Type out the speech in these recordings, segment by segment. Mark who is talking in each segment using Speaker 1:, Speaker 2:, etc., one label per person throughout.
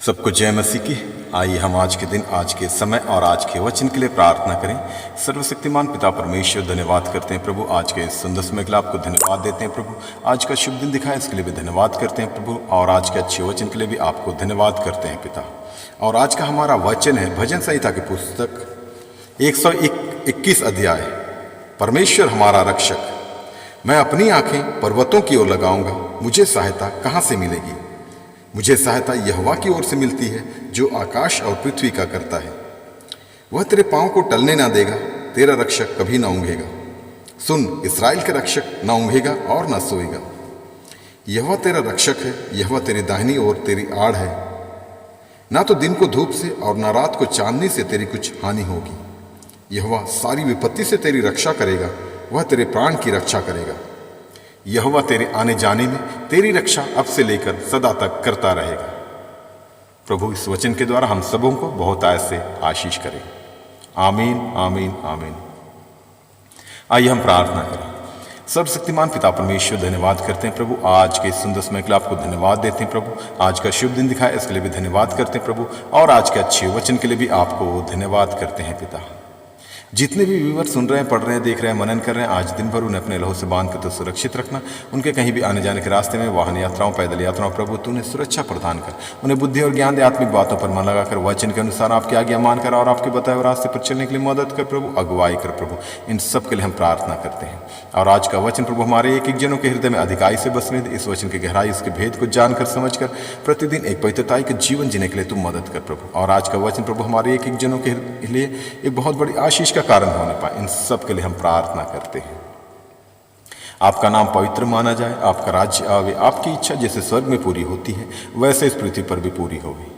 Speaker 1: सबको जय मसीह की। आइए हम आज के दिन, आज के समय और आज के वचन के लिए प्रार्थना करें। सर्वशक्तिमान पिता परमेश्वर, धन्यवाद करते हैं प्रभु, आज के इस सुंदर समय के लिए आपको धन्यवाद देते हैं प्रभु। आज का शुभ दिन दिखाया इसके लिए भी धन्यवाद करते हैं प्रभु, और आज के अच्छे वचन के लिए भी आपको धन्यवाद करते हैं पिता। और आज का हमारा वचन है भजन संहिता की पुस्तक 121 अध्याय, परमेश्वर हमारा रक्षक। मैं अपनी आंखें पर्वतों की ओर लगाऊंगा, मुझे सहायता कहाँ से मिलेगी? मुझे सहायता यहोवा की ओर से मिलती है, जो आकाश और पृथ्वी का करता है। वह तेरे पांव को टलने ना देगा, तेरा रक्षक कभी ना ऊँघेगा। सुन, इस्राएल के रक्षक ना ऊँघेगा और ना सोएगा। यहोवा तेरा रक्षक है, यहोवा तेरी दाहिनी ओर तेरी आड़ है। ना तो दिन को धूप से और ना रात को चांदनी से तेरी कुछ हानि होगी। यहोवा सारी विपत्ति से तेरी रक्षा करेगा, वह तेरे प्राण की रक्षा करेगा। यहोवा तेरे आने जाने में तेरी रक्षा अब से लेकर सदा तक करता रहेगा। प्रभु इस वचन के द्वारा हम सबों को बहुत आय से आशीष करें। आमीन आमीन आमीन। आइए हम प्रार्थना करें। सर्वशक्तिमान पिता परमेश्वर, धन्यवाद करते हैं प्रभु, आज के सुंदर समय के लिए आपको धन्यवाद देते हैं प्रभु। आज का शुभ दिन दिखाया इसके लिए भी धन्यवाद करते हैं प्रभु, और आज के अच्छे वचन के लिए भी आपको धन्यवाद करते हैं पिता। जितने भी व्यूवर सुन रहे हैं, पढ़ रहे हैं, देख रहे हैं, मनन कर रहे हैं, आज दिन भर उन्हें अपने लहू से बांध कर तो सुरक्षित रखना। उनके कहीं भी आने जाने के रास्ते में, वाहन यात्राओं, पैदल यात्राओं, प्रभु तू उन्हें सुरक्षा प्रदान कर। उन्हें बुद्धि और ज्ञान दे, आत्मिक बातों पर मन लगाकर वचन के अनुसार आपकी आज्ञा मानकर और आपके बताए हुए रास्ते पर चलने के लिए मदद कर प्रभु, अगुवाई कर प्रभु। इन सब के लिए हम प्रार्थना करते हैं। और आज का वचन प्रभु हमारे एक एक जनों के हृदय में अधिकाई से बसने दे। इस वचन की गहराई, इसके भेद को जानकर समझकर प्रतिदिन एक पवित्रताई के जीवन जीने के लिए तू मदद कर प्रभु। और आज का वचन प्रभु हमारे एक एक जनों के लिए एक बहुत बड़ी आशीष का कारण होने पाए। इन सब के लिए हम प्रार्थना करते हैं। आपका नाम पवित्र माना जाए, आपका राज्य आवे, आपकी इच्छा जैसे स्वर्ग में पूरी होती है वैसे इस पृथ्वी पर भी पूरी होगी।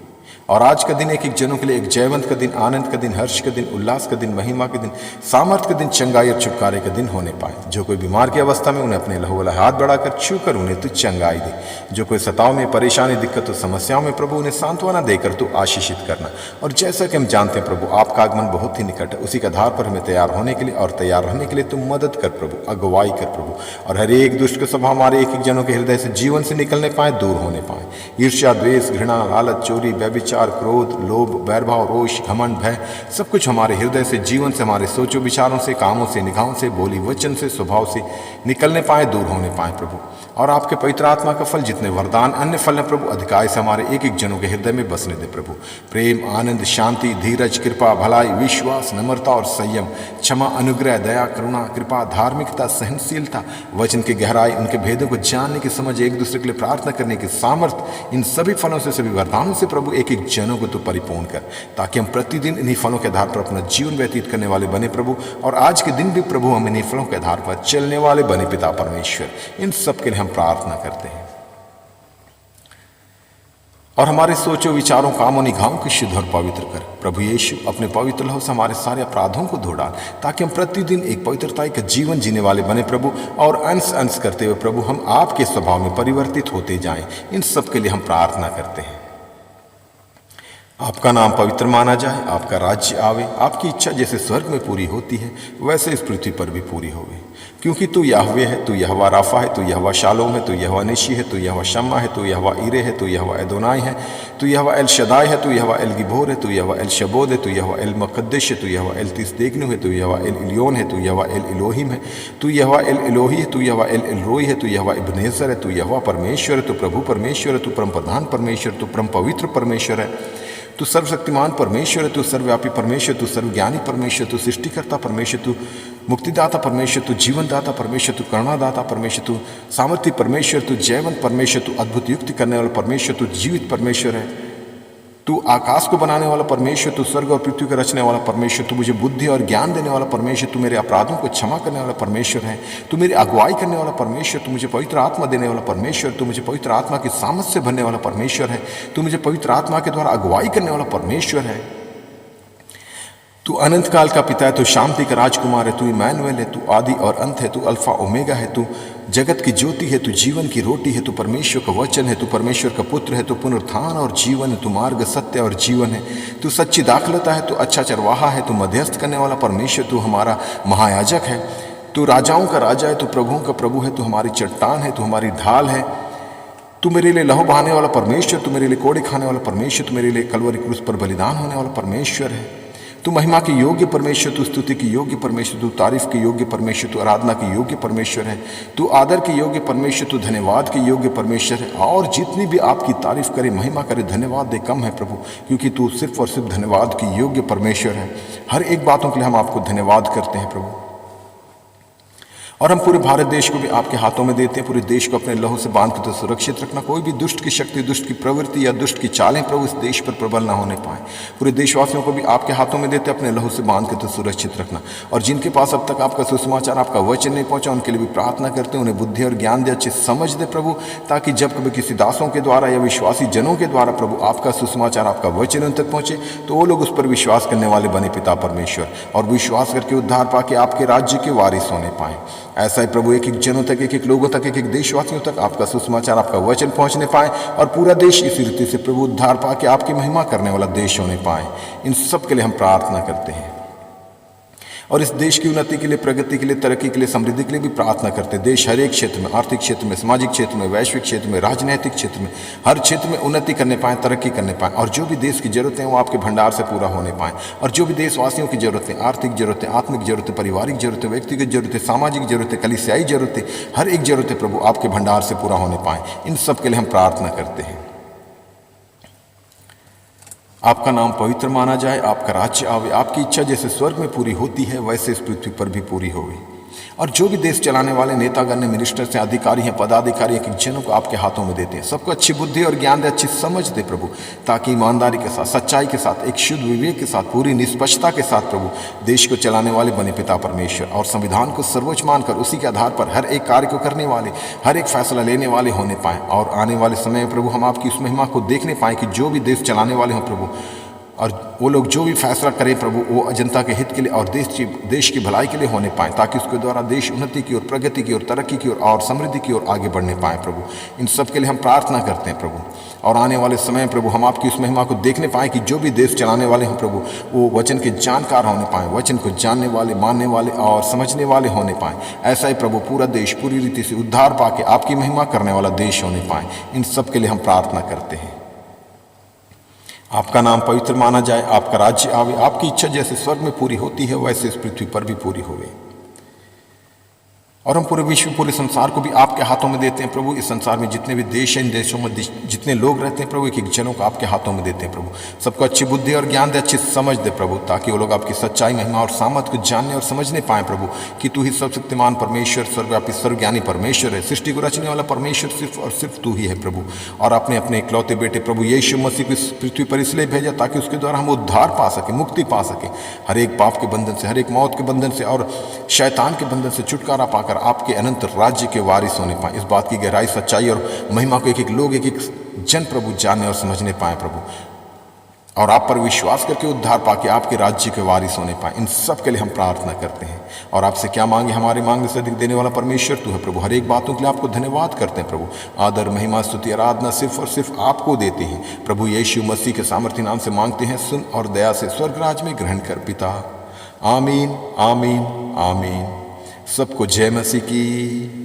Speaker 1: और आज का दिन एक एक जनों के लिए एक जयवंत का दिन, आनंद का दिन, हर्ष का दिन, उल्लास का दिन, महिमा के दिन, सामर्थ का दिन, चंगाई और छुटकारे का दिन होने पाए। जो कोई बीमार की अवस्था में, उन्हें अपने लहू वाला हाथ बढ़ाकर छू कर उन्हें तू चंगाई दे। जो कोई सताव में, परेशानी, दिक्कत और समस्याओं में, प्रभु उन्हें सांत्वना देकर तू आशीषित करना। और जैसा कि हम जानते हैं प्रभु, आपका आगमन बहुत ही निकट है, उसी के आधार पर हमें तैयार होने के लिए और तैयार रहने के लिए तू मदद कर प्रभु, अगुवाई कर प्रभु। और हर एक दुष्ट के स्वभाव हमारे एक एक जनों के हृदय से जीवन से निकलने पाए, दूर होने पाए। ईर्ष्या, द्वेष, घृणा, लालच, चोरी, व्यभिचार, क्रोध, लोभ, वैरभाव, रोष, घमंड, भय, सब कुछ हमारे हृदय से, जीवन से, हमारे सोचों विचारों से, कामों से, निगाहों से, बोली वचन से, स्वभाव से निकलने पाए, दूर होने पाए प्रभु। और आपके पवित्र आत्मा का फल, जितने वरदान, अन्य फल हैं प्रभु, अधिकाय से हमारे एक एक जनों के हृदय में बसने दे प्रभु। प्रेम, आनंद, शांति, धीरज, कृपा, भलाई, विश्वास, नम्रता और संयम, क्षमा, अनुग्रह, दया, करुणा, कृपा, धार्मिकता, सहनशीलता, वचन की गहराई, उनके भेदों को जानने की समझ, एक दूसरे के लिए प्रार्थना करने की सामर्थ, इन सभी फलों से, सभी वरदानों से प्रभु एक एक जनों को तो परिपूर्ण कर, ताकि हम प्रतिदिन इन्हीं फलों के आधार पर अपना जीवन व्यतीत करने वाले बने प्रभु। और आज के दिन भी प्रभु हम इन्हीं फलों के आधार पर चलने वाले बने पिता परमेश्वर। इन सब के लिए हम प्रार्थना करते हैं। और हमारे सोचों, विचारों, कामों, निगाहों को शुद्ध और पवित्र कर प्रभु यीशु। अपने पवित्र लहू से हमारे सारे अपराधों को धो डाल, ताकि हम प्रतिदिन एक पवित्रता का जीवन जीने वाले बने प्रभु। और अंश अंश करते हुए प्रभु हम आपके स्वभाव में परिवर्तित होते जाएं। इन सब के लिए हम प्रार्थना करते हैं। आपका नाम पवित्र माना जाए, आपका राज्य आवे, आपकी इच्छा जैसे स्वर्ग में पूरी होती है वैसे इस पृथ्वी पर भी पूरी होवे। क्योंकि तू याहवे है, तू यहोवा राफा है, तू यहोवा शालोम है, तू यहोवा निशी है, तू यहोवा शम्मा है, तू यहोवा ईरे है, तू यहोवा एदोनाई है, तू यहोवा एल शदाई है, तू यहोवा एल गिबोर है, तू यहोवा एल शबोद है, तू यहोवा एल मकद्देश है, तू यहोवा एल तिसदेगनु है, तू यहोवा एल इलियोन है, तू यहोवा एल इलोहिम है, तू यहोवा एल इलोही है, तू यहोवा एल इलरोई है, तू यहोवा इब्नेजर है, तू यहोवा परमेश्वर है, तू प्रभु परमेश्वर है, तू परम प्रधान परमेश्वर, तू परम पवित्र परमेश्वर है, तू सर्वशक्तिमान परमेश्वर है, तू सर्वव्यापी परमेश्वर, तू सर्वज्ञानी परमेश्वर, तू सृष्टिकर्ता परमेश्वर, तू मुक्तिदाता परमेश्वर, तू जीवनदाता परमेश्वर, तू करुणादाता परमेश्वर, तू सामर्थ्य परमेश्वर, तू जयवंत परमेश्वर, तू अद्भुत युक्ति करने वाला परमेश्वर, तू जीवित परमेश्वर है, तू आकाश को बनाने वाला परमेश्वर, तू स्वर्ग और पृथ्वी को रचने वाला परमेश्वर, तू मुझे बुद्धि और ज्ञान देने वाला परमेश्वर, तू मेरे अपराधों को क्षमा करने वाला परमेश्वर है, तू मेरी अगुवाई करने वाला परमेश्वर, तू मुझे पवित्र आत्मा देने वाला परमेश्वर, तू मुझे पवित्र आत्मा की सामर्थ से भरने वाला परमेश्वर है, तू मुझे पवित्र आत्मा के द्वारा अगुवाई करने वाला परमेश्वर है, तू अनंत काल का पिता है, तू शांति का राजकुमार है, तू इमैनुएल है, तू आदि और अंत है, तू अल्फा ओमेगा है, तू जगत की ज्योति है, तू जीवन की रोटी है, तू परमेश्वर का वचन है, तू परमेश्वर का पुत्र है, तू पुनरुत्थान और जीवन है, तू मार्ग, सत्य और जीवन है, तू सच्ची दाखलता है, तू अच्छा चरवाहा है, तू मध्यस्थ करने वाला परमेश्वर, तू हमारा महायाजक है, तू राजाओं का राजा है, तू प्रभुओं का प्रभु है, तू हमारी चट्टान है, तू हमारी ढाल है, तू मेरे लिए लहू बहाने वाला परमेश्वर, तू मेरे लिए कोड़े खाने वाला परमेश्वर, तू मेरे लिए कलवरी क्रूस पर बलिदान होने वाला परमेश्वर है। तू महिमा के योग्य परमेश्वर, तू स्तुति के योग्य परमेश्वर, तू तारीफ के योग्य परमेश्वर, तू आराधना के योग्य परमेश्वर है। तू आदर के योग्य परमेश्वर, तू धन्यवाद के योग्य परमेश्वर है। और जितनी भी आपकी तारीफ करे, महिमा करे, धन्यवाद दे कम है प्रभु, क्योंकि तू सिर्फ और सिर्फ धन्यवाद के योग्य परमेश्वर है। हर एक बातों के लिए हम आपको धन्यवाद करते हैं प्रभु। और हम पूरे भारत देश को भी आपके हाथों में देते हैं। पूरे देश को अपने लहू से बांध कर तो सुरक्षित रखना। कोई भी दुष्ट की शक्ति, दुष्ट की प्रवृत्ति या दुष्ट की चालें प्रभु इस देश पर प्रबल ना होने पाए। पूरे देशवासियों को भी आपके हाथों में देते, अपने लहू से बांध कर तो सुरक्षित रखना। और जिनके पास अब तक आपका सुसमाचार, आपका वचन नहीं पहुंचा, उनके लिए भी प्रार्थना करते हैं, उन्हें बुद्धि और ज्ञान दे, अच्छी समझ दे प्रभु, ताकि जब कभी किसी दासों के द्वारा या विश्वासी जनों के द्वारा प्रभु आपका सुसमाचार, आपका वचन उन तक पहुंचे, तो वो लोग उस पर विश्वास करने वाले बने पिता परमेश्वर, और विश्वास करके उद्धार पाके आपके राज्य के वारिस होने पाए। ऐसा ही प्रभु एक एक जनों तक, एक एक लोगों तक, एक एक देशवासियों तक आपका सुसमाचार, आपका वचन पहुंचने पाए, और पूरा देश इसी रीति से प्रभु उद्धार पाके आपकी महिमा करने वाला देश होने पाए। इन सब के लिए हम प्रार्थना करते हैं। और इस देश की उन्नति के लिए, प्रगति के लिए, तरक्की के लिए, समृद्धि के लिए भी प्रार्थना करते हैं। देश हर एक क्षेत्र में, आर्थिक क्षेत्र में, सामाजिक क्षेत्र में, वैश्विक क्षेत्र में, राजनीतिक क्षेत्र में, हर क्षेत्र में उन्नति करने पाएँ, तरक्की करने पाएँ। और जो भी देश की जरूरतें हैं वो आपके भंडार से पूरा होने पाएँ। और जो भी देशवासियों की जरूरतें, आर्थिक जरूरतें, आत्मिक जरूरतें, पारिवारिक जरूरतें, व्यक्तिगत जरूरतें, सामाजिक जरूरतें, कलीसियाई जरूरतें, हर एक जरूरतें प्रभु आपके भंडार से पूरा होने पाएँ। इन सब के लिए हम प्रार्थना करते हैं। आपका नाम पवित्र माना जाए, आपका राज्य आवे, आपकी इच्छा जैसे स्वर्ग में पूरी होती है वैसे इस पृथ्वी पर भी पूरी होगी। और जो भी देश चलाने वाले नेतागण, मिनिस्टर्स हैं, अधिकारी हैं, पदाधिकारी हैं, जनों को आपके हाथों में देते हैं। सबको अच्छी बुद्धि और ज्ञान दे, अच्छी समझ दे प्रभु, ताकि ईमानदारी के साथ, सच्चाई के साथ, एक शुद्ध विवेक के साथ, पूरी निष्पक्षता के साथ प्रभु देश को चलाने वाले बने पिता परमेश्वर। और संविधान को सर्वोच्च मानकर उसी के आधार पर हर एक कार्य को करने वाले, हर एक फैसला लेने वाले होने पाएँ। और आने वाले समय में प्रभु हम आपकी उस महिमा को देखने पाएँ कि जो भी देश चलाने वाले हों प्रभु, और वो लोग जो भी फैसला करें प्रभु, वो जनता के हित के लिए और देश की भलाई के लिए होने पाएँ, ताकि उसके द्वारा देश उन्नति की ओर, प्रगति की ओर, तरक्की की ओर और समृद्धि की ओर आगे बढ़ने पाएँ प्रभु। इन सब के लिए हम प्रार्थना करते हैं प्रभु। और आने वाले समय प्रभु हम आपकी उस महिमा को देखने पाएँ कि जो भी देश चलाने वाले हैं प्रभु, वो वचन के जानकार होने पाएँ, वचन को जानने वाले, मानने वाले और समझने वाले होने पाएँ। ऐसा ही प्रभु पूरा देश पूरी रीति से उद्धार पाके आपकी महिमा करने वाला देश होने पाएँ। इन सब के लिए हम प्रार्थना करते हैं। आपका नाम पवित्र माना जाए, आपका राज्य आवे, आपकी इच्छा जैसे स्वर्ग में पूरी होती है वैसे इस पृथ्वी पर भी पूरी होवे। और हम पूरे विश्व, पूरे संसार को भी आपके हाथों में देते हैं प्रभु। इस संसार में जितने भी देश हैं, इन देशों में जितने लोग रहते हैं प्रभु, एक एक जनों को आपके हाथों में देते हैं प्रभु। सबको अच्छी बुद्धि और ज्ञान दे, अच्छी समझ दे प्रभु, ताकि वो लोग आपकी सच्चाई, महिमा और सामर्थ को जानने और समझने पाएँ प्रभु, कि तू ही सर्वशक्तिमान परमेश्वर, सर्वव्यापी, सर्वज्ञानी परमेश्वर है। सृष्टि को रचने वाला परमेश्वर सिर्फ और सिर्फ तू ही है प्रभु। और आपने अपने इकलौते बेटे प्रभु यीशु मसीह को इस पृथ्वी पर इसलिए भेजा ताकि उसके द्वारा हम उद्धार पा सके, मुक्ति पा सके, हर एक पाप के बंधन से, हर एक मौत के बंधन से और शैतान के बंधन से छुटकारा पाकर आपके अनंत राज्य के वारिस होने पाए। इस बात की गहराई, सच्चाई और महिमा को एक एक लोग, एक एक जन प्रभु जानने और समझने पाए प्रभु, और आप पर विश्वास करके उद्धार पाके आपके राज्य के वारिस होने पाए। इन सब के लिए हम प्रार्थना करते हैं। और आपसे क्या मांगे, हमारे मांगने से अधिक देने वाला परमेश्वर तू है प्रभु। हर एक बातों के लिए आपको धन्यवाद करते हैं प्रभु। आदर, महिमा, स्तुति, आराधना सिर्फ और सिर्फ आपको देते हैं प्रभु। यीशु मसीह के सामर्थ्य नाम से मांगते हैं, सुन और दया से स्वर्ग राज में ग्रहण कर पिता। आमीन, आमीन, आमीन। सबको जय मसीह की।